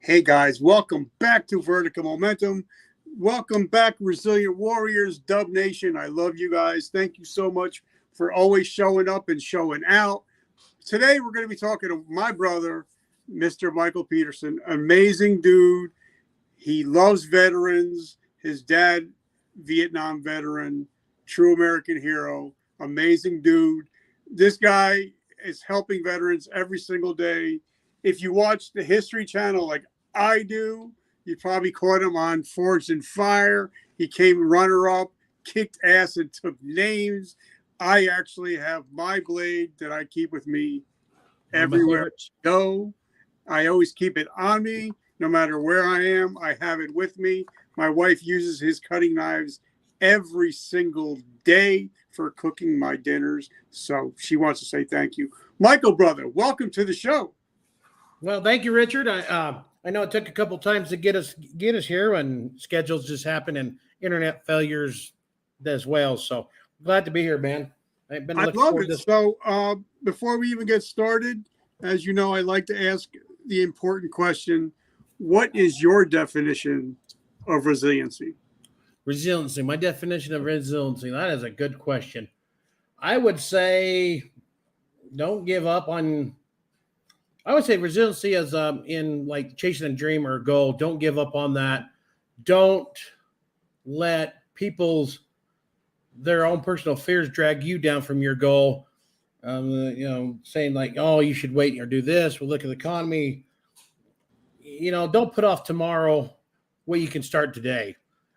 Hey guys, welcome back to Vertical Momentum. Welcome back, Resilient Warriors, Dub Nation. I love you guys. Thank you so much for always showing up and showing out. Today, we're going to be talking to my brother, Mr. Michael Peterson. Amazing dude. He loves veterans. His dad, Vietnam veteran, true American hero, amazing dude. This guy is helping veterans every single day. If you watch the History Channel like I do, you probably caught him on Forged in Fire. He came runner-up, kicked ass, and took names. I actually have my blade that I keep with me everywhere I go. I always keep it on me. No matter where I am, I have it with me. My wife uses his cutting knives every single day for cooking my dinners. So she wants to say thank you. Michael, brother, welcome to the show. Well, thank you, Richard. I know it took a couple times to get us here, and schedules just happen and internet failures as well. So glad to be here, man. I've been looking forward to this. So before we even get started, as you know, I like to ask the important question. What is your definition of resiliency? Resiliency. My definition of resiliency, that is a good question. I would say don't give up on, I would say resiliency is in like chasing a dream or a goal. Don't give up on that. Don't let their own personal fears drag you down from your goal. Saying like, oh, you should wait or do this. Well, look at the economy. Don't put off tomorrow what you can start today.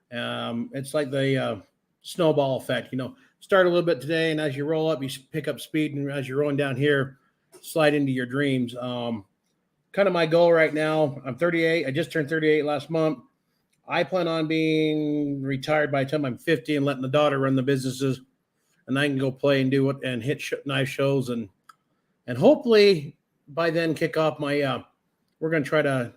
It's like the snowball effect. Start a little bit today, and as you roll up, you pick up speed, and as you're rolling down here, slide into your dreams. Kind of my goal right now. I'm 38. I just turned 38 last month. I plan on being retired by the time I'm 50 and letting the daughter run the businesses, and I can go play and do it and hit knife shows and hopefully by then kick off my. We're going to try to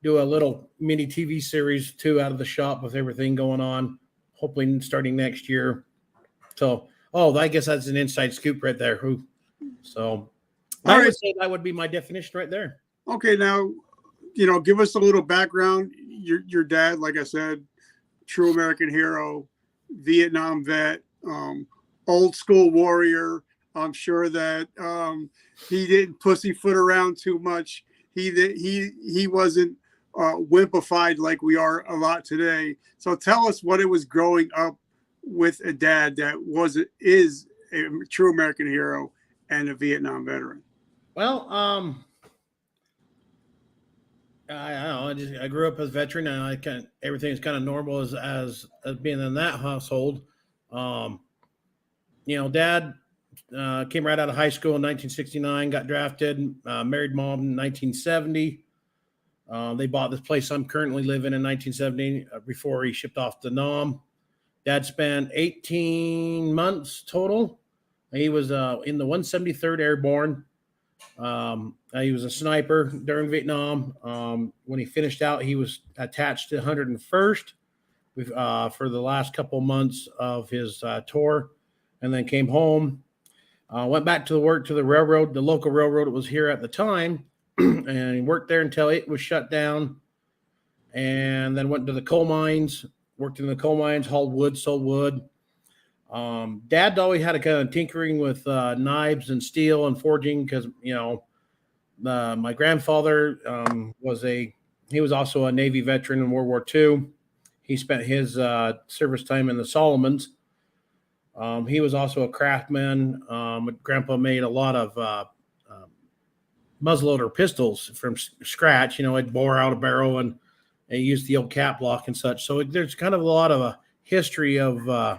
do a little mini TV series too out of the shop with everything going on, hopefully starting next year. So, I guess that's an inside scoop right there. So I would say that would be my definition right there. Okay. Now, give us a little background. Your dad, like I said, true American hero, Vietnam vet, old school warrior. I'm sure that he didn't pussyfoot around too much. He wasn't wimpified like we are a lot today. So tell us what it was growing up with a dad that is a true American hero and a Vietnam veteran. Well, I don't know. I grew up as a veteran, and everything is kind of normal as being in that household. Dad came right out of high school in 1969, got drafted, married mom in 1970. They bought this place I'm currently living in 1970 before he shipped off to Nam. Dad spent 18 months total. He was in the 173rd Airborne. He was a sniper during Vietnam. When he finished out, he was attached to 101st for the last couple months of his tour, and then came home. Went back to work to the railroad, the local railroad that was here at the time, and he worked there until it was shut down. And then went to the coal mines, worked in the coal mines, hauled wood, sold wood. Dad always had a kind of tinkering with knives and steel and forging because, my grandfather he was also a Navy veteran in World War II. He spent his service time in the Solomons. He was also a craftsman. Grandpa made a lot of muzzleloader pistols from scratch. I'd bore out a barrel and use the old cap block and such. So there's kind of a lot of a history of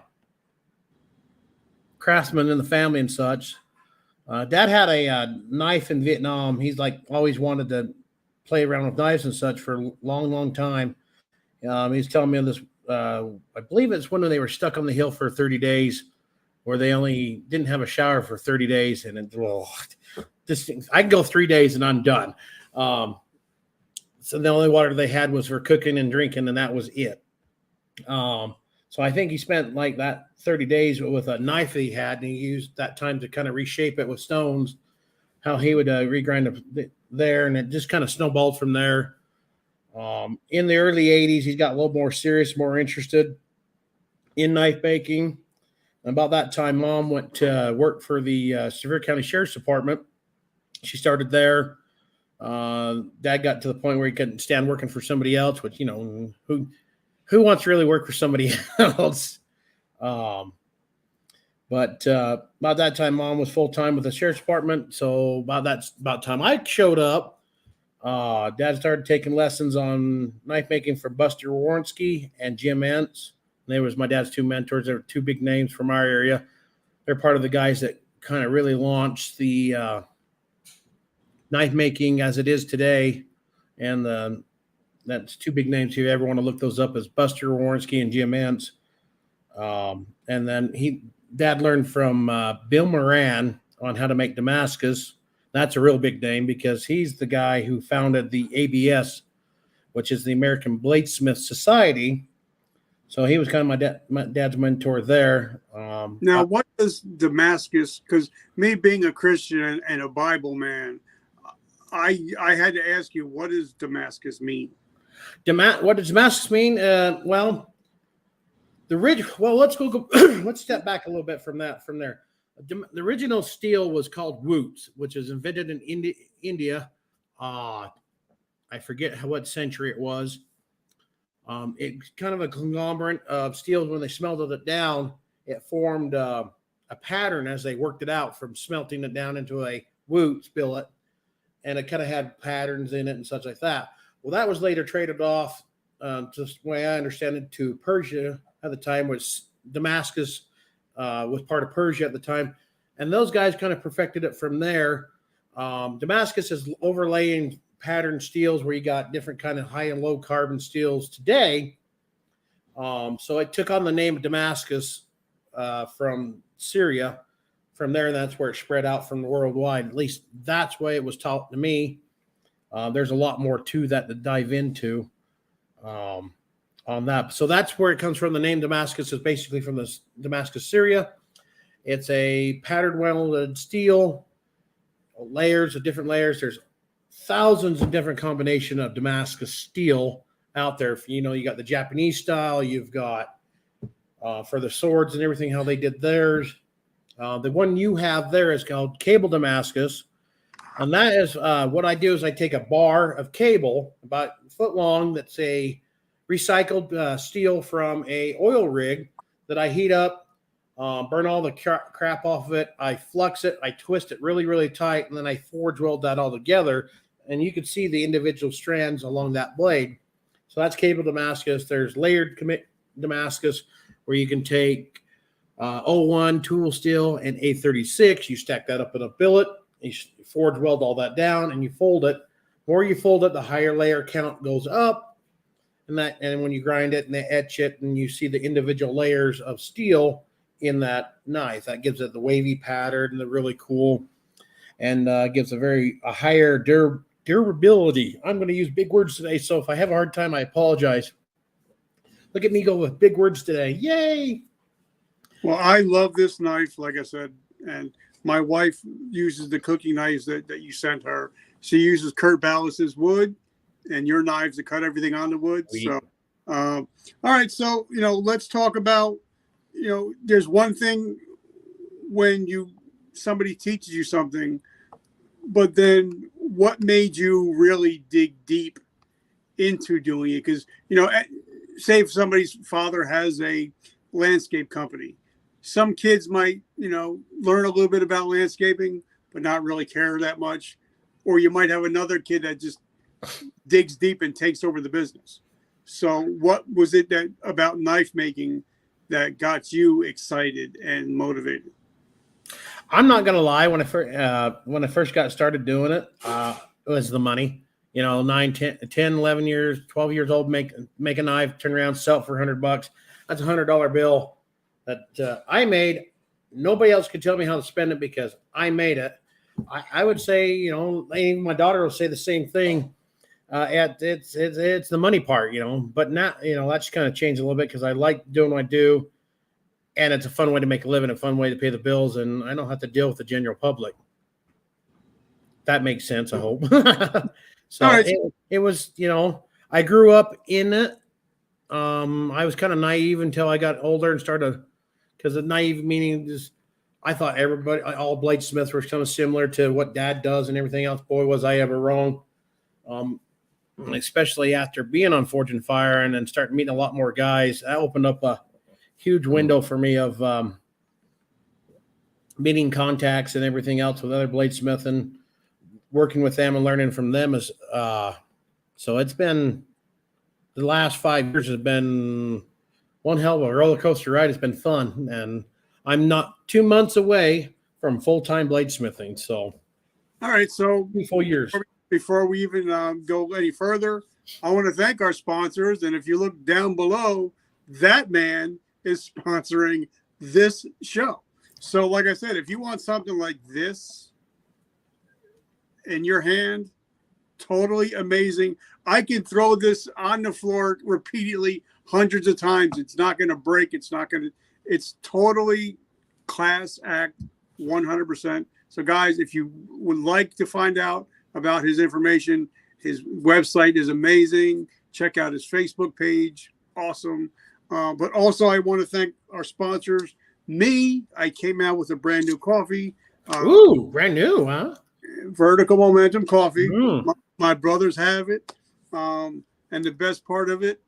craftsmen in the family and such. Dad had a knife in Vietnam. He's always wanted to play around with knives and such for a long, long time. He's telling me this, I believe it's when they were stuck on the hill for 30 days where they only didn't have a shower for 30 days. And I can go 3 days and I'm done. So the only water they had was for cooking and drinking, and that was it. So I think he spent that 30 days with a knife that he had, and he used that time to kind of reshape it with stones, how he would regrind it there, and it just kind of snowballed from there. In the early 80s, he got a little more serious, more interested in knife making. About that time, Mom went to work for the Sevier County Sheriff's Department. She started there. Dad got to the point where he couldn't stand working for somebody else, which, who wants to really work for somebody else? But about that time, Mom was full time with the Sheriff's Department. So about time I showed up, Dad started taking lessons on knife making from Buster Warnski and Jim Entz. They was my dad's two mentors. They were two big names from our area. They're part of the guys that kind of really launched the knife making as it is today. And that's two big names. If you ever want to look those up, as Buster Warnski and Jim Entz. And then Dad learned from Bill Moran on how to make Damascus. That's a real big name because he's the guy who founded the ABS, which is the American Bladesmith Society. So he was kind of my dad's mentor there. Now, what does Damascus? Because me being a Christian and a Bible man, I had to ask you, what does Damascus mean? What does Damascus mean? Let's go. Let's step back a little bit from there. The original steel was called Woots, which was invented in India. I forget what century it was. It's kind of a conglomerate of steels. When they smelted it down, it formed a pattern as they worked it out from smelting it down into a Woots billet, and it kind of had patterns in it and such like that. Well, that was later traded off, just the way I understand it, to Persia at the time, which Damascus was part of Persia at the time. And those guys kind of perfected it from there. Damascus is overlaying pattern steels where you got different kind of high and low carbon steels today. So it took on the name of Damascus from Syria. From there, that's where it spread out from worldwide. At least that's the way it was taught to me. There's a lot more to that to dive into on that. So that's where it comes from. The name Damascus is basically from the Damascus, Syria. It's a pattern welded steel, different layers. There's thousands of different combination of Damascus steel out there. You got the Japanese style. You've got for the swords and everything, how they did theirs. The one you have there is called cable Damascus. And that is what I do is I take a bar of cable about a foot long that's a recycled steel from a oil rig that I heat up, burn all the crap off of it. I flux it. I twist it really, really tight, and then I forge weld that all together. And you can see the individual strands along that blade. So that's cable Damascus. There's layered Damascus where you can take 01 tool steel and A36. You stack that up in a billet. You forge weld all that down and you fold it. The more you fold it, the higher layer count goes up. And when you grind it and they etch it and you see the individual layers of steel in that knife, that gives it the wavy pattern and the really cool, and gives a higher durability. I'm going to use big words today, so if I have a hard time, I apologize. Look at me go with big words today. Yay! Well, I love this knife, like I said, and my wife uses the cooking knives that you sent her. She uses Kurt Ballas's wood and your knives to cut everything on the wood. Sweet. So, all right. So, let's talk about, there's one thing when somebody teaches you something, but then what made you really dig deep into doing it? Because, say if somebody's father has a landscape company, some kids might, learn a little bit about landscaping, but not really care that much. Or you might have another kid that just digs deep and takes over the business. So what was it about knife making that got you excited and motivated? I'm not going to lie. When I first got started doing it, it was the money. 9, 10, 11 years, 12 years old, make a knife, turn around, sell it for $100. That's $100 bill that I made. Nobody else could tell me how to spend it because I made it. I would say, even my daughter will say the same thing. It's the money part, but now, that's kind of changed a little bit because I like doing what I do, and it's a fun way to make a living, a fun way to pay the bills, and I don't have to deal with the general public. That makes sense, I hope. So right. It was, I grew up in it. I was kind of naive until I got older and started, because the naive meaning is I thought all bladesmiths were kind of similar to what Dad does and everything else. Boy, was I ever wrong. Especially after being on Forge and Fire and then starting meeting a lot more guys, that opened up a huge window for me of meeting contacts and everything else with other bladesmiths and working with them and learning from them. So it's been, the last 5 years has been one hell of a roller coaster ride. It's been fun, and I'm not 2 months away from full-time bladesmithing. So, all right. So 2 full years. Before we even go any further, I want to thank our sponsors. And if you look down below, that man is sponsoring this show. So, like I said, if you want something like this in your hand, totally amazing. I can throw this on the floor repeatedly hundreds of times. It's not going to break. It's totally class act 100%. So guys, if you would like to find out about his information, his website is amazing. Check out his Facebook page. Awesome. But also I want to thank our sponsors. I came out with a brand new coffee. Ooh, brand new, huh? Vertical Momentum Coffee. Mm. My brothers have it. And the best part of it,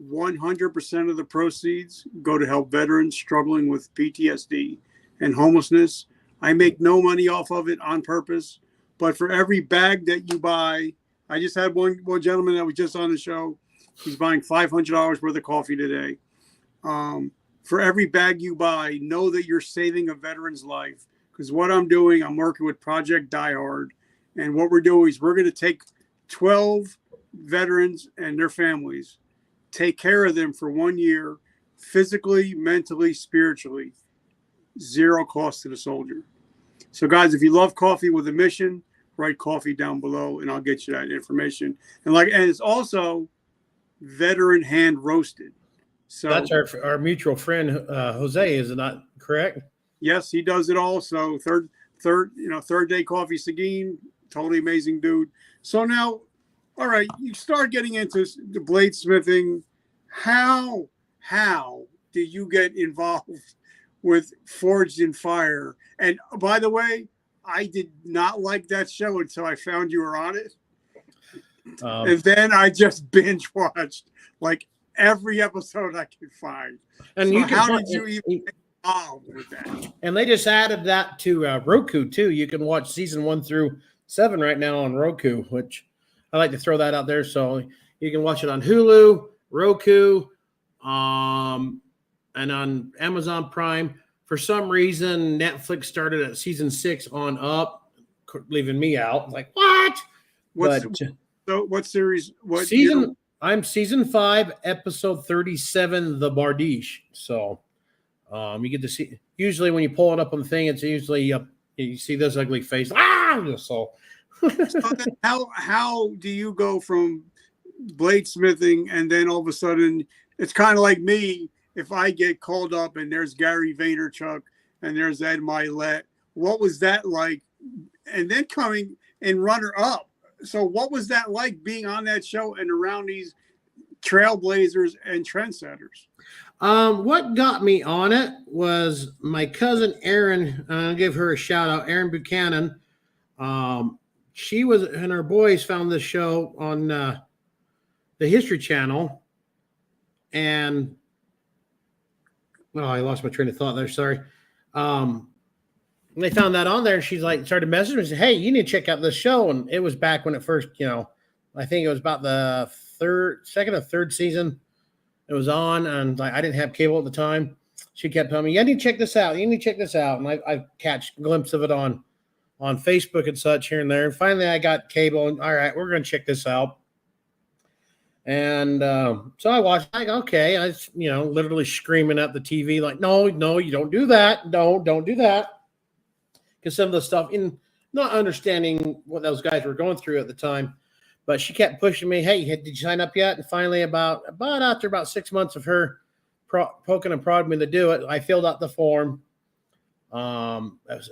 100% of the proceeds go to help veterans struggling with PTSD and homelessness. I make no money off of it on purpose, but for every bag that you buy, I just had one gentleman that was just on the show. He's buying $500 worth of coffee today. For every bag you buy, know that you're saving a veteran's life. Because what I'm doing, I'm working with Project Die Hard. And what we're doing is we're going to take 12 veterans and their families, take care of them for 1 year, physically, mentally, spiritually, zero cost to the soldier. So guys, if you love coffee with a mission, write coffee down below and I'll get you that information. And it's also veteran hand roasted. So that's our mutual friend, Jose, is it not correct? Yes, he does it all. So third day coffee Seguin, totally amazing dude. So now, all right, you start getting into the bladesmithing. How do you get involved with Forged in Fire? And by the way, I did not like that show until I found you were on it. And then I just binge watched like every episode I could find. And so how did you even get involved with that? And they just added that to Roku too. You can watch season 1 through 7 right now on Roku, which I like to throw that out there. So you can watch it on Hulu, Roku, and on Amazon Prime. For some reason, Netflix started at season 6 on up, leaving me out. Like, what? So what series? What season? I'm season 5, episode 37, The Bardiche. So you get to see, usually when you pull it up on the thing, it's usually you see this ugly face. So how do you go from bladesmithing and then all of a sudden it's kind of like me, if I get called up and there's Gary Vaynerchuk and there's Ed Milet, what was that like? And then coming in runner up. So what was that like being on that show and around these trailblazers and trendsetters? What got me on it was my cousin Erin. I'll give her a shout out, Erin Buchanan. She was and her boys found this show on the History Channel, and I lost my train of thought there. Sorry. They found that on there, and she's like, started messaging me, said, "Hey, you need to check out this show." And it was back when it first, I think it was about the second or third season it was on, and I didn't have cable at the time. She kept telling me, "You need to check this out. You need to check this out." And I catch a glimpse of it on Facebook and such here and there. And finally, I got cable, and all right, we're going to check this out. And so I watched. Like, okay, I literally screaming at the TV like, "No, you don't do that. No, don't do that." Because some of the stuff, in not understanding what those guys were going through at the time, but she kept pushing me. "Hey, did you sign up yet?" And finally, after about 6 months of her poking and prodding me to do it, I filled out the form,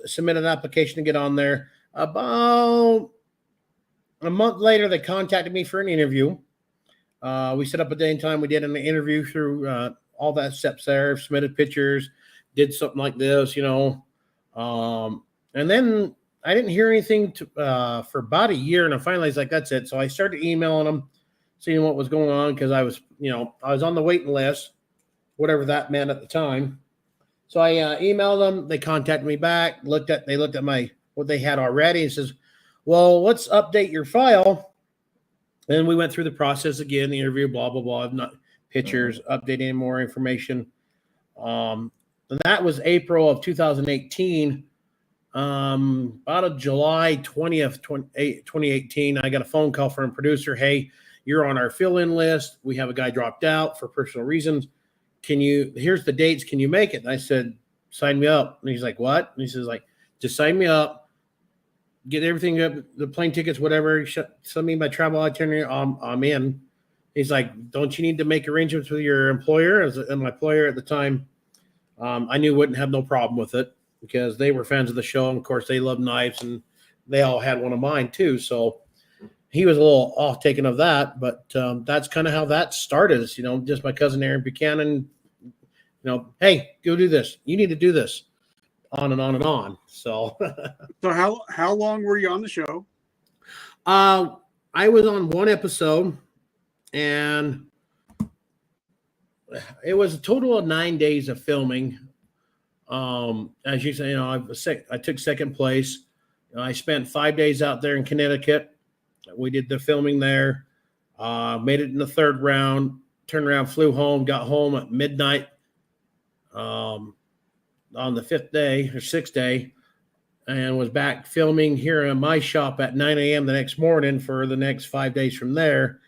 submitted an application to get on there. About a month later, they contacted me for an interview. We set up a day and time. We did an interview through all that steps there, submitted pictures, did something like this, and then I didn't hear anything for about a year, and I finally was like, that's it. So I started emailing them, seeing what was going on, because I was on the waiting list, whatever that meant at the time. So I emailed them. They contacted me back. They looked at what they had already and says, well, let's update your file. And we went through the process again, the interview, blah, blah, blah. Not pictures, updating more information. And that was April of 2018. About July 20th, 2018, I got a phone call from a producer. Hey, you're on our fill-in list. We have a guy dropped out for personal reasons. Here's the dates. Can you make it? And I said, sign me up. And he's like, what? And he says, just sign me up. Get everything up, the plane tickets, whatever. Send me my travel itinerary. I'm in. He's like, don't you need to make arrangements with your employer? And my employer at the time, I knew wouldn't have no problem with it because they were fans of the show. And of course, they love knives, and they all had one of mine too. So he was a little off taken of that, but that's kind of how that started. Just my cousin Aaron Buchanan, hey, go do this. You need to do this. On and on and on. So, so how long were you on the show? I was on one episode, and it was a total of 9 days of filming. As you say, I took second place. I spent 5 days out there in Connecticut. We did the filming there. Made it in the third round. Turned around, flew home. Got home at midnight. On the fifth day or sixth day, and was back filming here in my shop at 9 a.m. the next morning for the next 5 days from there.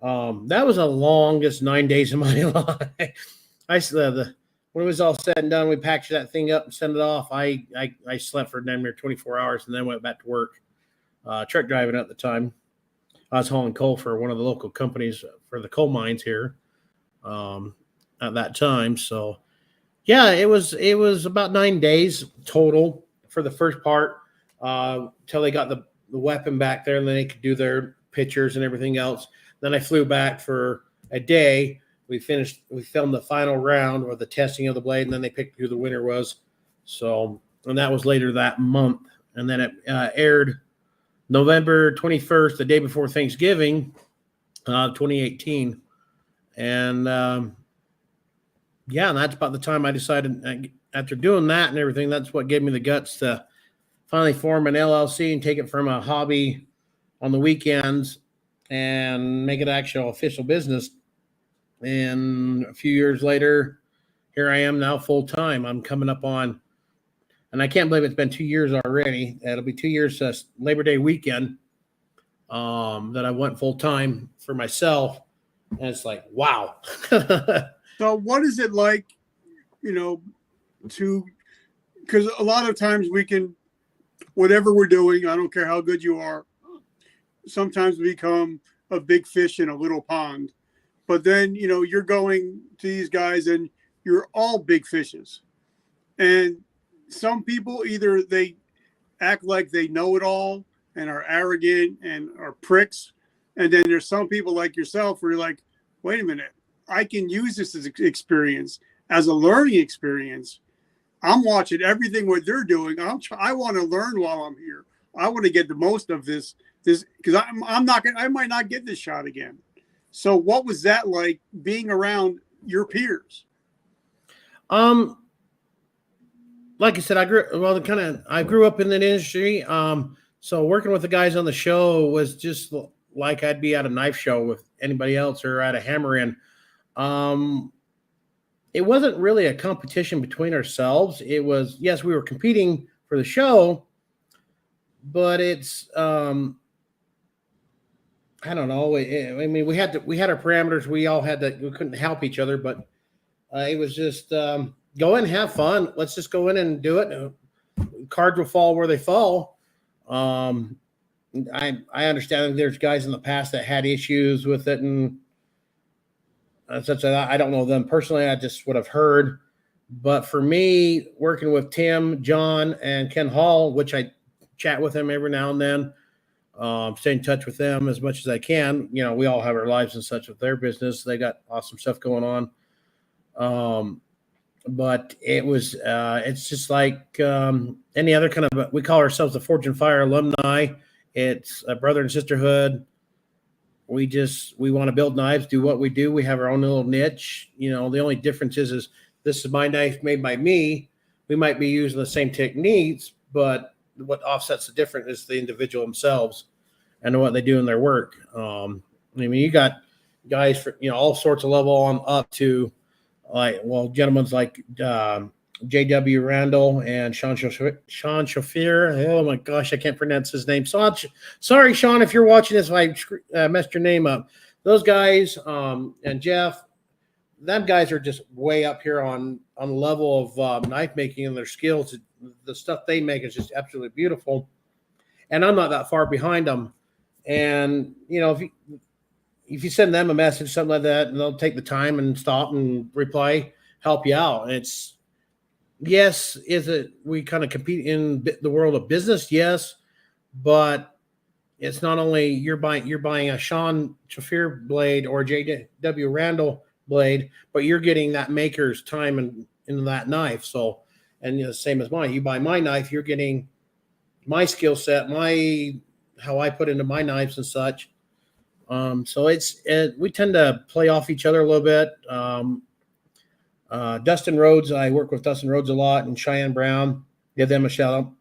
That was the longest 9 days of my life. When it was all said and done, we packaged that thing up and sent it off. I slept for damn near 24 hours and then went back to work. Truck driving at the time. I was hauling coal for one of the local companies for the coal mines here at that time. So, yeah, it was about 9 days total for the first part till they got the weapon back there, and then they could do their pictures and everything else. Then I flew back for a day. We filmed the final round or the testing of the blade, and then they picked who the winner was. So, and that was later that month. And then it aired November 21st, the day before Thanksgiving, 2018. And yeah, and that's about the time I decided, after doing that and everything, that's what gave me the guts to finally form an LLC and take it from a hobby on the weekends and make it actual official business. And a few years later, here I am now full time. I'm coming up on, and I can't believe it's been 2 years already. It'll be 2 years Labor Day weekend that I went full time for myself. And it's like, wow. So what is it like, because a lot of times we can, whatever we're doing, I don't care how good you are, sometimes we become a big fish in a little pond. But then, you're going to these guys and you're all big fishes. And some people, either they act like they know it all and are arrogant and are pricks. And then there's some people like yourself where you're like, wait a minute, I can use this as experience, as a learning experience. I'm watching everything what they're doing. I want to learn while I'm here. I want to get the most of this because I might not get this shot again. So what was that like being around your peers? Like I said, I grew up in that industry. So working with the guys on the show was just like I'd be at a knife show with anybody else or at a hammer in. It wasn't really a competition between ourselves. It was, yes, we were competing for the show, but it's, I don't know. I mean, we had our parameters. We couldn't help each other, but it was just go in, have fun. Let's just go in and do it. Cards will fall where they fall. I understand that there's guys in the past that had issues with it and such. I don't know them personally. I just would have heard. But for me, working with Tim, John, and Ken Hall, which I chat with him every now and then, Stay in touch with them as much as I can. You know, we all have our lives and such with their business. They got awesome stuff going on. But it's just like any other kind of, we call ourselves the Forge and Fire alumni. It's a brother and sisterhood. We want to build knives, do what we do. We have our own little niche. You know, the only difference is this is my knife made by me. We might be using the same techniques, but what offsets the difference is the individual themselves and what they do in their work. I mean, you got guys for, you know, all sorts of level on up to gentlemen's like J.W. Randall and Sean Shafir. Oh my gosh, I can't pronounce his name. So sorry, Sean, if you're watching this, if I messed your name up. Those guys and Jeff, them guys are just way up here on the level of knife making and their skills. The stuff they make is just absolutely beautiful, and I'm not that far behind them. And you know, if you send them a message, something like that, and they'll take the time and stop and reply, help you out. And it's, yes, is it, we kind of compete in the world of business? Yes. But it's not only you're buying a Sean Shafir blade or J.W. Randall blade, but you're getting that maker's time in that knife. So, and the same as mine, you buy my knife, you're getting my skill set, how I put into my knives and such. So we tend to play off each other a little bit. Dustin Rhodes, I work with Dustin Rhodes a lot, and Cheyenne Brown, give them a shout out.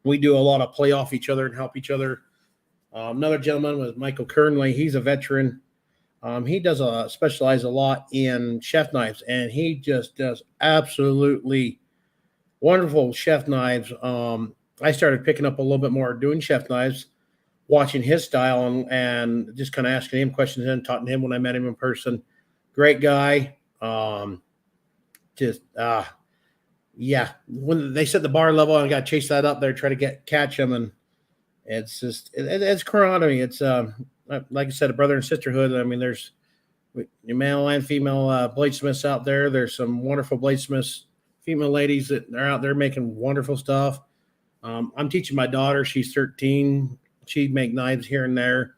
We do a lot of play off each other and help each other. Another gentleman was Michael Kernley. He's a veteran. He does specialize a lot in chef knives, and he just does absolutely wonderful chef knives. I started picking up a little bit more doing chef knives, watching his style and just kind of asking him questions and talking to him when I met him in person. Great guy. Yeah. When they set the bar level, I got to chase that up there, try to catch him. And it's just, it's camaraderie. It's, like I said, a brother and sisterhood. I mean, there's male and female bladesmiths out there. There's some wonderful bladesmiths, female ladies that are out there making wonderful stuff. I'm teaching my daughter. She's 13. She'd make knives here and there,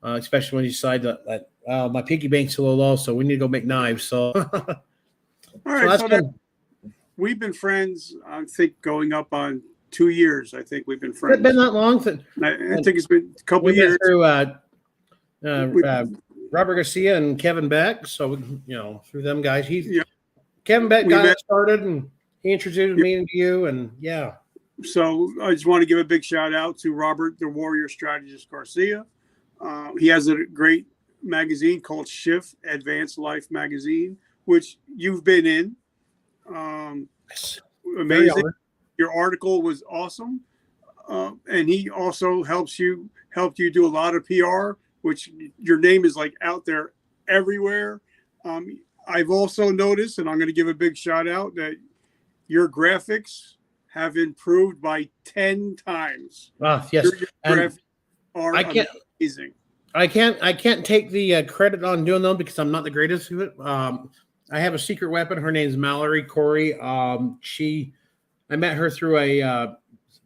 especially when you decide that my piggy bank's a little low, so we need to go make knives. So, all right. So we've been friends, I think, going up on 2 years. I think we've been friends. It's been that long. I think it's been a couple of years. Through Robert Garcia and Kevin Beck. So, you know, through them guys, Kevin Beck got it started, and he introduced me to you, and yeah. So I just want to give a big shout out to Robert, the Warrior Strategist Garcia. He has a great magazine called Shift Advanced Life Magazine, which you've been in. Amazing. Your article was awesome. And he also helped you do a lot of PR, which your name is like out there everywhere. I've also noticed, and I'm going to give a big shout out, that your graphics have improved by 10 times. Yes. Your graphics are amazing. I can't take the credit on doing them because I'm not the greatest at it. I have a secret weapon. Her name is Mallory Corey. I met her through a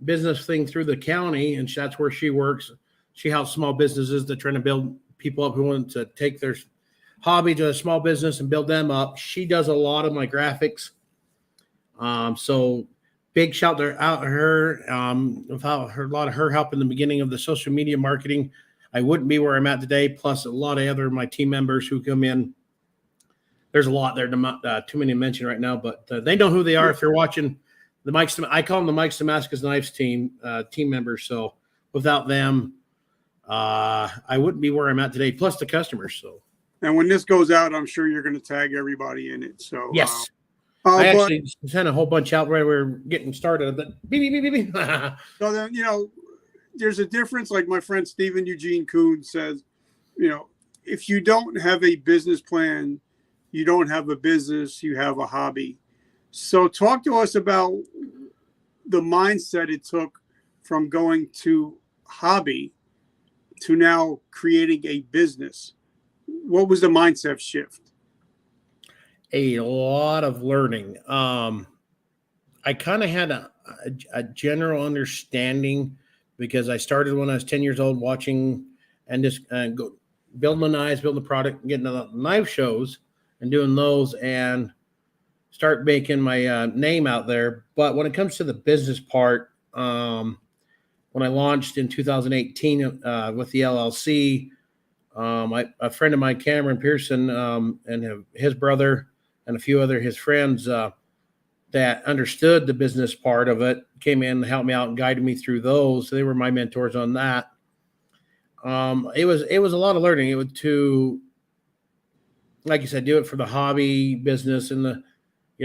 business thing through the county, and that's where she works. She helps small businesses that are trying to build people up who want to take their hobby to a small business and build them up. She does a lot of my graphics. So big shout out to her. Without a lot of her help in the beginning of the social media marketing, I wouldn't be where I'm at today. Plus a lot of other my team members who come in. There's a lot there, too many to mention right now, but they know who they are if they're watching the Mike's. I call them the Mike's Damascus Knives team members. So without them, I wouldn't be where I'm at today. Plus the customers. So. And when this goes out, I'm sure you're going to tag everybody in it. So yes. I actually sent a whole bunch out right where we're getting started. But beep. So then, you know, there's a difference. Like my friend Stephen Eugene Kuhn says, you know, if you don't have a business plan, you don't have a business, you have a hobby. So talk to us about the mindset it took from going to hobby to now creating a business. What was the mindset shift? A lot of learning. I kind of had a general understanding because I started when I was 10 years old watching and just go building the knives, building the product, and getting to the knife shows and doing those and start making my name out there. But when it comes to the business part, when I launched in 2018 with the LLC, a friend of mine, Cameron Peterson, and his brother and a few other his friends that understood the business part of it came in and helped me out and guided me through those. They were my mentors on that. It was a lot of learning. It was to, like you said, do it for the hobby business and the,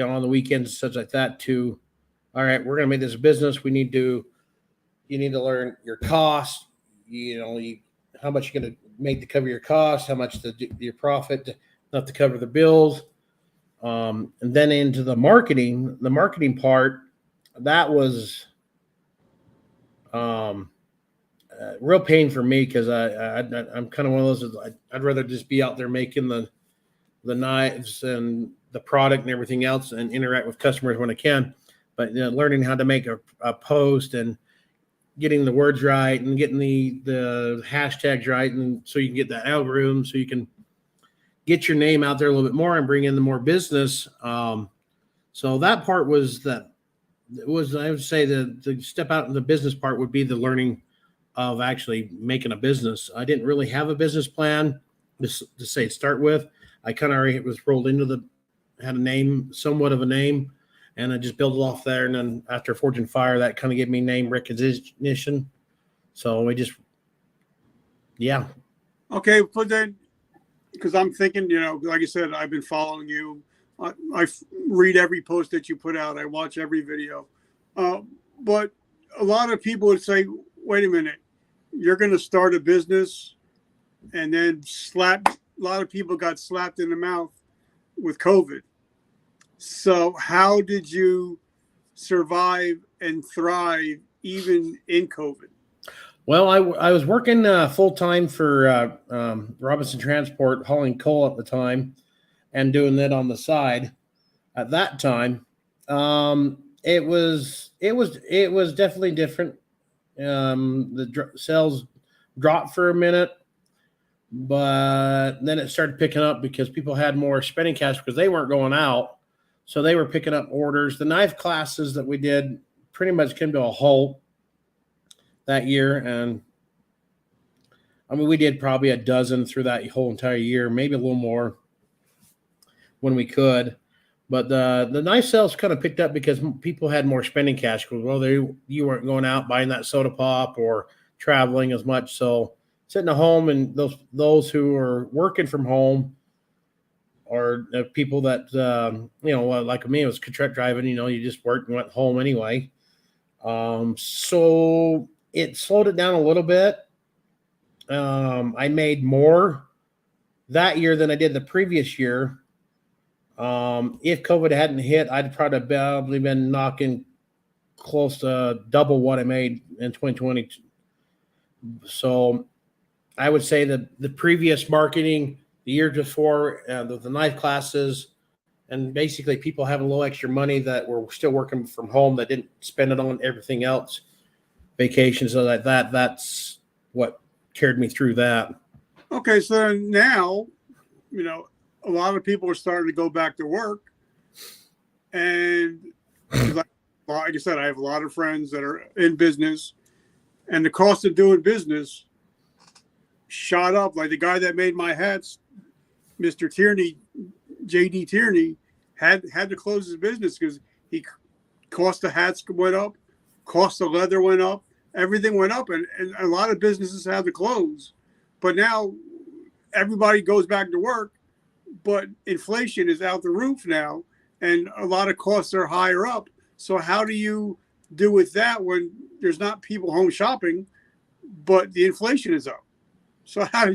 on the weekends and such like that. To, all right, we're going to make this a business. You need to learn your costs. How much you're going to make to cover your costs, how much your profit, not to cover the bills. And then into the marketing part, that was real pain for me because I'm kind of one of those. I'd rather just be out there making the knives and the product and everything else and interact with customers when I can. But learning how to make a post and getting the words right and getting the hashtags right, and so you can get that algorithm, so you can get your name out there a little bit more and bring in the more business. So that part was I would say the step out in the business part would be the learning of actually making a business. I didn't really have a business plan to say start with. I kind of already was rolled into had a name, somewhat of a name, and I just built it off there. And then after Fortune Fire, that kind of gave me name recognition. So we just, yeah. Okay, but then, because I'm thinking, like I said, I've been following you. I read every post that you put out. I watch every video. But a lot of people would say, wait a minute, you're going to start a business, and then a lot of people got slapped in the mouth with COVID. So how did you survive and thrive even in COVID? Well, I was working full-time for Robinson Transport, hauling coal at the time and doing that on the side at that time. It was definitely different. The sales dropped for a minute, but then it started picking up because people had more spending cash because they weren't going out. So they were picking up orders. The knife classes that we did pretty much came to a halt that year. And I mean, we did probably a dozen through that whole entire year, maybe a little more when we could. But the knife sales kind of picked up because people had more spending cash. Well, you weren't going out buying that soda pop or traveling as much. So sitting at home, and those who are working from home, or people that, like me, it was truck driving, you just worked and went home anyway. So it slowed it down a little bit. I made more that year than I did the previous year. If COVID hadn't hit, I'd probably been knocking close to double what I made in 2020. So I would say that the previous marketing, the year before, the knife classes, and basically people having a little extra money that were still working from home that didn't spend it on everything else, vacations, so that's what carried me through that. Okay, so now, a lot of people are starting to go back to work, and like I said, I have a lot of friends that are in business, and the cost of doing business shot up. Like the guy that made my hats, Mr. Tierney, JD Tierney, had to close his business because cost of hats went up, cost of leather went up, everything went up, and a lot of businesses had to close. But now everybody goes back to work, but inflation is out the roof now, and a lot of costs are higher up. So how do you do with that when there's not people home shopping, but the inflation is up? So how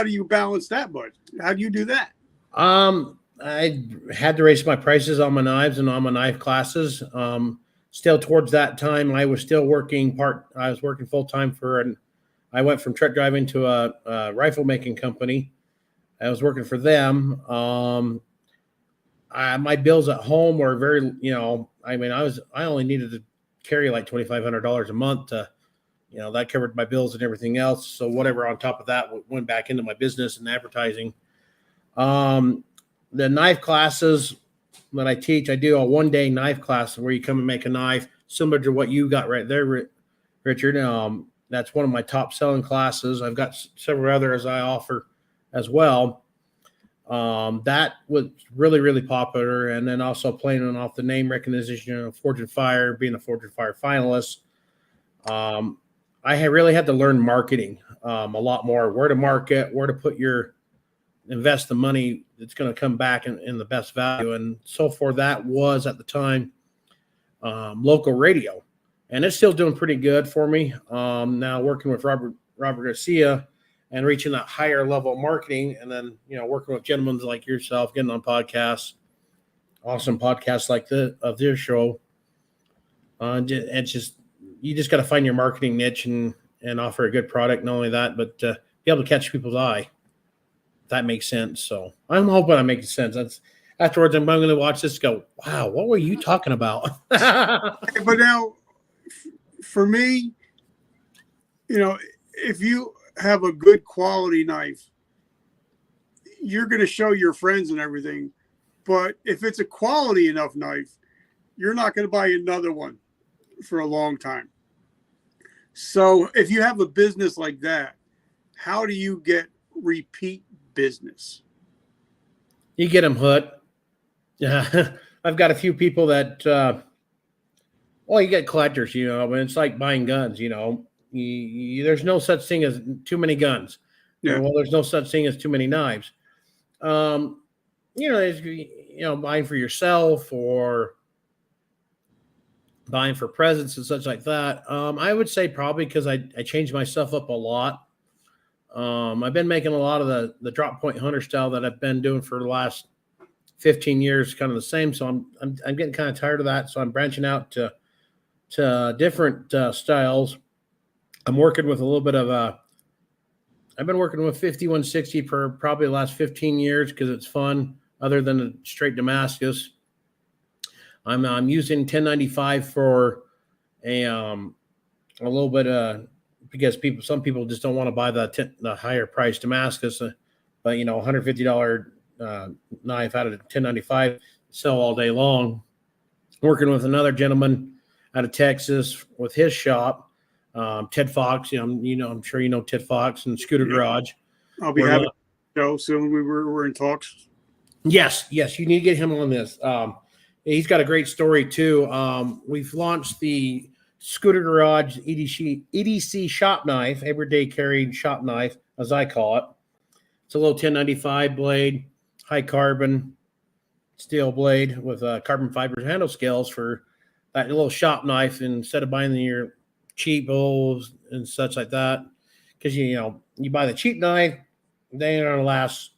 do you balance that budget? How do you do that? I had to raise my prices on my knives and on my knife classes. Still towards that time, I was still working I was working full time I went from truck driving to a rifle making company. I was working for them. My bills at home were very, I only needed to carry like $2,500 a month to that covered my bills and everything else. So whatever on top of that went back into my business and advertising. The knife classes that I teach, I do a 1-day knife class where you come and make a knife similar to what you got right there, Richard. That's one of my top selling classes. I've got several others I offer as well. That was really, really popular. And then also playing off the name recognition of Forge and Fire, being a Forge and Fire finalist. I really had to learn marketing a lot more, where to market, where to invest the money that's going to come back in the best value. And so for that was at the time local radio. And it's still doing pretty good for me. Now working with Robert Garcia and reaching that higher level of marketing, and then working with gentlemen like yourself, getting on podcasts, awesome podcasts like this show. It's just you just got to find your marketing niche and offer a good product. Not only that, but be able to catch people's eye. That makes sense. So I'm hoping I'm making sense. Afterwards, I'm going to watch this. Go, wow, what were you talking about? But now, for me, if you have a good quality knife, you're going to show your friends and everything. But if it's a quality enough knife, you're not going to buy another one for a long time. So if you have a business like that, how do you get repeat business? You get them hooked. Yeah, I've got a few people that, you get collectors, but it's like buying guns, there's no such thing as too many guns. Yeah. Well, there's no such thing as too many knives. Buying for yourself or buying for presents and such like that. I would say probably because I changed myself up a lot. I've been making a lot of the drop point hunter style that I've been doing for the last 15 years, kind of the same. So I'm getting kind of tired of that. So I'm branching out to different styles. I'm working with a little bit of I've been working with 5160 for probably the last 15 years because it's fun. Other than a straight Damascus, I'm using 1095 for a little bit because some people just don't want to buy the higher price Damascus, but $150 knife out of 1095 sell all day long. Working with another gentleman out of Texas with his shop, Ted Fox. I'm sure you know Ted Fox and Scooter Garage. I'll be having a show soon. We're in talks. Yes, you need to get him on this. He's got a great story too. We've launched the Scooter Garage EDC shop knife, everyday carrying shop knife, as I call it. It's a little 1095 blade, high carbon steel blade with carbon fiber handle scales for that little shop knife instead of buying your cheap bowls and such like that. Because you buy the cheap knife, they ain't gonna last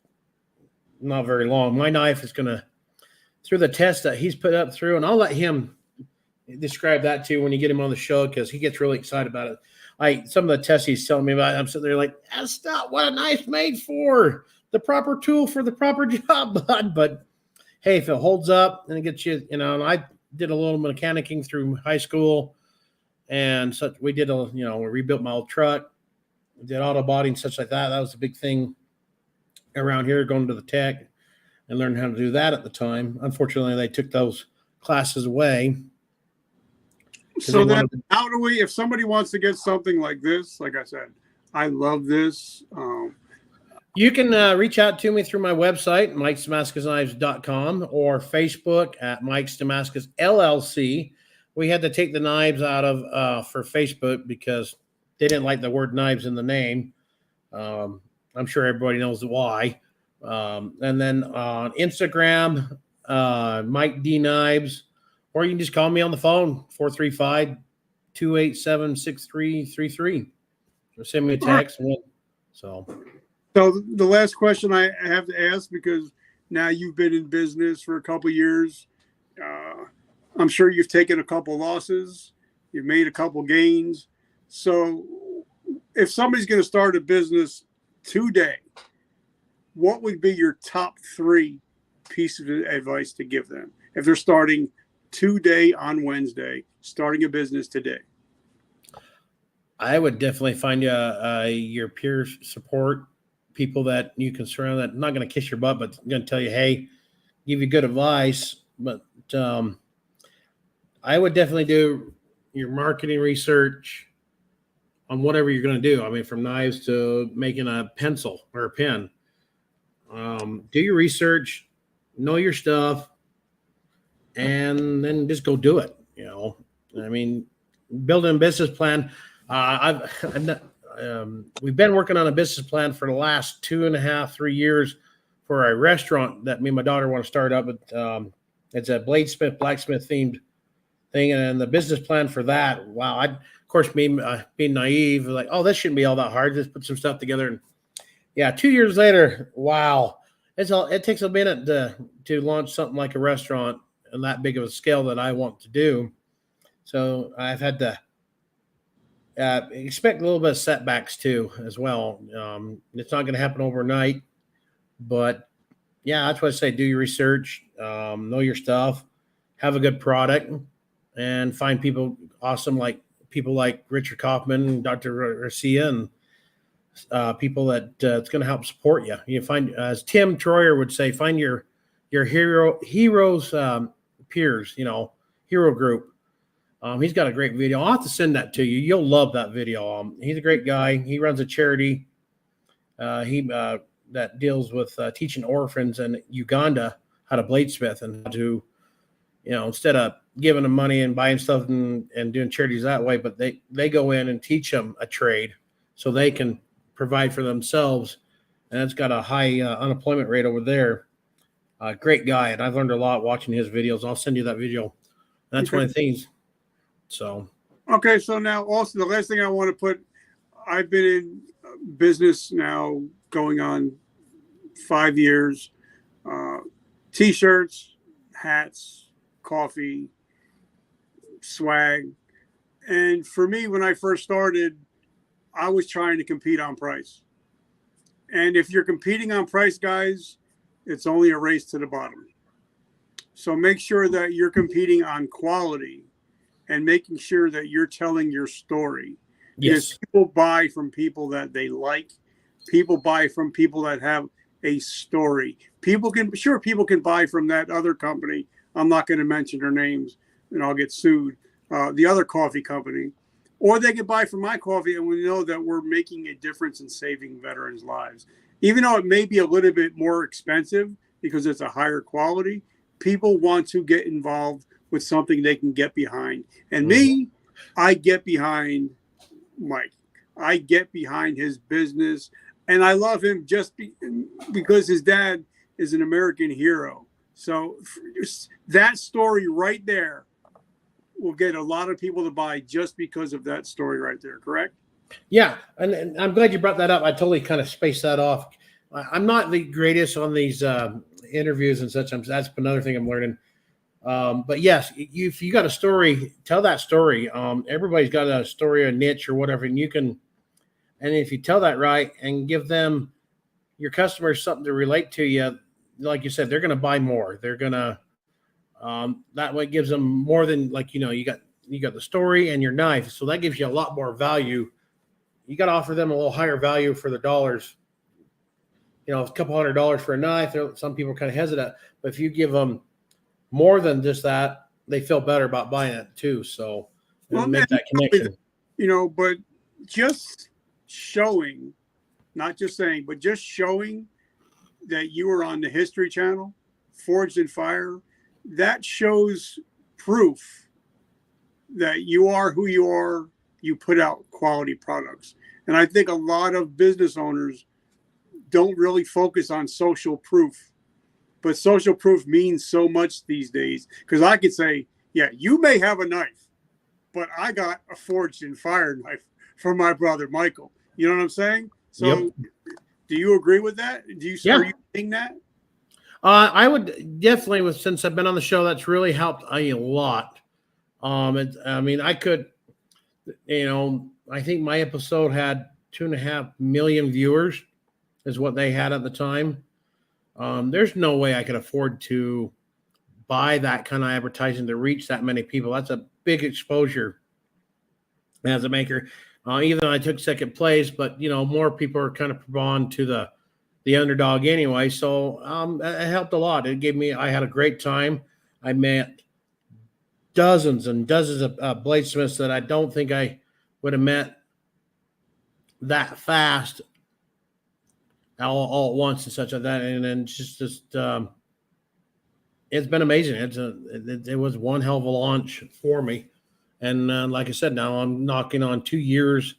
not very long. My knife is gonna, through the test that he's put up through, and I'll let him describe that too when you get him on the show because he gets really excited about it. Some of the tests he's telling me about, I'm sitting there like, that's not what a knife's made for. The proper tool for the proper job, bud. But hey, if it holds up and it gets you, and I did a little mechanicking through high school and such. We did we rebuilt my old truck, did auto body and such like that. That was a big thing around here, going to the tech and learning how to do that at the time. Unfortunately, they took those classes away. So then how do we, if somebody wants to get something like this, like I said, I love this. You can reach out to me through my website, mikesdamascusknives.com, or Facebook at Mike's Damascus LLC. We had to take the knives out of for Facebook because they didn't like the word knives in the name. I'm sure everybody knows why. And then on Instagram, Mike D Knives, or you can just call me on the phone, 435-287-6333. Or send me a text. So the last question I have to ask, because now you've been in business for a couple of years, I'm sure you've taken a couple losses, you've made a couple gains. So if somebody's going to start a business today, what would be your top 3 pieces of advice to give them if they're starting today on Wednesday, starting a business today? I would definitely find you your peer support, people that you can surround that not going to kiss your butt, but going to tell you, hey, give you good advice. But um, I would definitely do your marketing research on whatever you're going to do. I mean, from knives to making a pencil or a pen. Do your research, know your stuff, and then just go do it. I mean, building a business plan. We've been working on a business plan for the last 2.5, 3 years for a restaurant that me and my daughter want to start up. It's a bladesmith, blacksmith themed thing, and the business plan for that. Wow, of course, me being naive, like, oh, this shouldn't be all that hard. Just put some stuff together, and yeah, 2 years later, wow, it takes a minute to launch something like a restaurant on that big of a scale that I want to do. So I've had to expect a little bit of setbacks too, as well. It's not going to happen overnight, but yeah, that's what I say. Do your research, know your stuff, have a good product, and find people awesome, like people like Richard Kaufman, Dr. Garcia, and people that it's going to help support you. You find, as Tim Troyer would say, find your heroes, peers, hero group. He's got a great video. I'll have to send that to you. You'll love that video. He's a great guy. He runs a charity. He that deals with teaching orphans in Uganda how to bladesmith and how to, instead of giving them money and buying stuff and doing charities that way, but they go in and teach them a trade so they can provide for themselves. And it's got a high unemployment rate over there. Great guy. And I've learned a lot watching his videos. I'll send you that video. That's one of the things. So, okay. So now also the last thing I want to put, I've been in business now going on 5 years, t-shirts, hats, coffee, swag. And for me, when I first started, I was trying to compete on price. And if you're competing on price, guys, it's only a race to the bottom. So make sure that you're competing on quality and making sure that you're telling your story. yes. Because people buy from people that they like. People buy from people that have a story. People can buy from that other company. I'm not going to mention their names and I'll get sued. The other coffee company. Or they can buy from my coffee, and we know that we're making a difference in saving veterans' lives. Even though it may be a little bit more expensive because it's a higher quality, people want to get involved with something they can get behind. And me, I get behind Mike. I get behind his business, and I love him just because his dad is an American hero. So that story right there will get a lot of people to buy just because of that story right there, correct? Yeah, and I'm glad you brought that up. I totally kind of spaced that off. I'm not the greatest on these interviews and such. That's another thing I'm learning. But yes, if you got a story, tell that story. Everybody's got a story, a niche or whatever, and if you tell that right and give them, your customers, something to relate to you, like you said, they're going to buy more. They're going to, that way gives them more than, like, you got the story and your knife. So that gives you a lot more value. You got to offer them a little higher value for the dollars. A couple $100 for a knife. Some people are kind of hesitant, but if you give them more than just that, they feel better about buying it too. So make that connection. But just showing, not just saying, but just showing that you were on the History Channel, Forged in Fire, that shows proof that you are who you are. You put out quality products. And I think a lot of business owners don't really focus on social proof. But social proof means so much these days, because I could say, yeah, you may have a knife, but I got a Forged in Fire knife from my brother Michael. You know what I'm saying? So Yep. Do you agree with that? Are you saying that? I would definitely, since I've been on the show, that's really helped a lot. I could, I think my episode had 2.5 million viewers is what they had at the time. There's no way I could afford to buy that kind of advertising to reach that many people. That's a big exposure as a maker. Even though I took second place, but more people are kind of drawn to the underdog anyway. So it helped a lot. I had a great time. I met dozens and dozens of bladesmiths that I don't think I would have met that fast all at once and such like that. And then just it's been amazing. It was one hell of a launch for me. And like I said, now I'm knocking on 2 years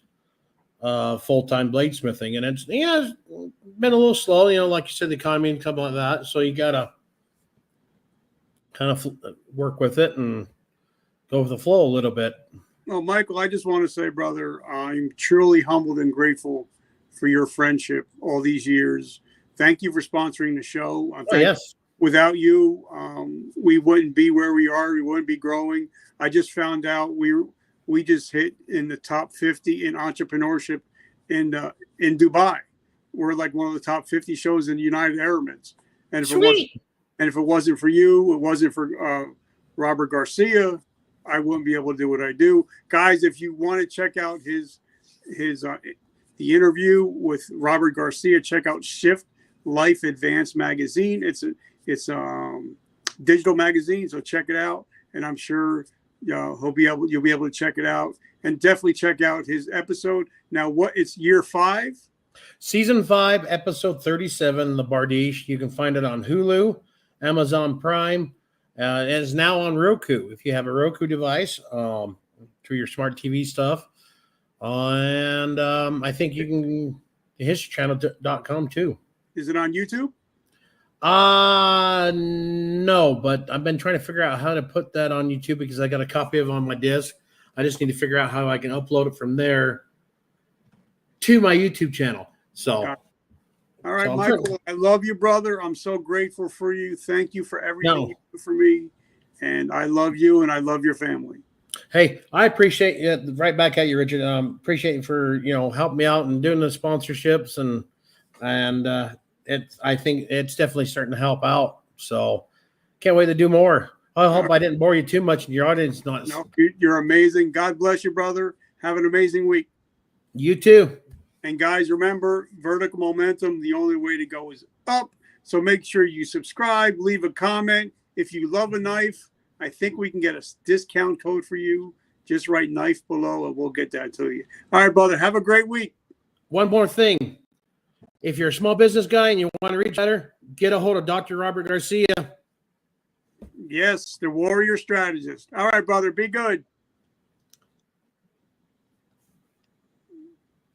full-time bladesmithing, and it's been a little slow, like you said, the economy and stuff like that. So you gotta kind of work with it and go with the flow a little bit. Well, Michael, I just want to say, brother, I'm truly humbled and grateful for your friendship all these years. Thank you for sponsoring the show. Yes. Without you, we wouldn't be where we are. We wouldn't be growing. I just found out we just hit in the top 50 in entrepreneurship in Dubai. We're like one of the top 50 shows in the United Arab Emirates. And if it wasn't for you, it wasn't for Robert Garcia, I wouldn't be able to do what I do. Guys, if you want to check out the interview with Robert Garcia, check out Shift Life Advanced magazine. It's digital magazine, so check it out. And I'm sure you'll be able to check it out, and definitely check out his episode. Now, it's year 5? Season 5, episode 37, The Bardiche. You can find it on Hulu, Amazon Prime. It is now on Roku. If you have a Roku device, through your smart TV stuff. And I think you can, historychannel.com too. Is it on YouTube? No, but I've been trying to figure out how to put that on YouTube because I got a copy of it on my disc. I just need to figure out how I can upload it from there to my YouTube channel. So, all right, Michael, I love you, brother. I'm so grateful for you. Thank you for everything you do for me. And I love you, and I love your family. Hey, I appreciate it. Right back at you, Richard. Appreciate you for, helping me out and doing the sponsorships and I think it's definitely starting to help out. So can't wait to do more. I hope I didn't bore you too much in your audience. No, you're amazing. God bless you, brother. Have an amazing week. You too. And guys, remember, vertical momentum, the only way to go is up. So make sure you subscribe, leave a comment. If you love a knife, I think we can get a discount code for you. Just write knife below and we'll get that to you. All right, brother. Have a great week. One more thing. If you're a small business guy and you want to reach better, get a hold of Dr. Robert Garcia. Yes, the warrior strategist. All right, brother. Be good.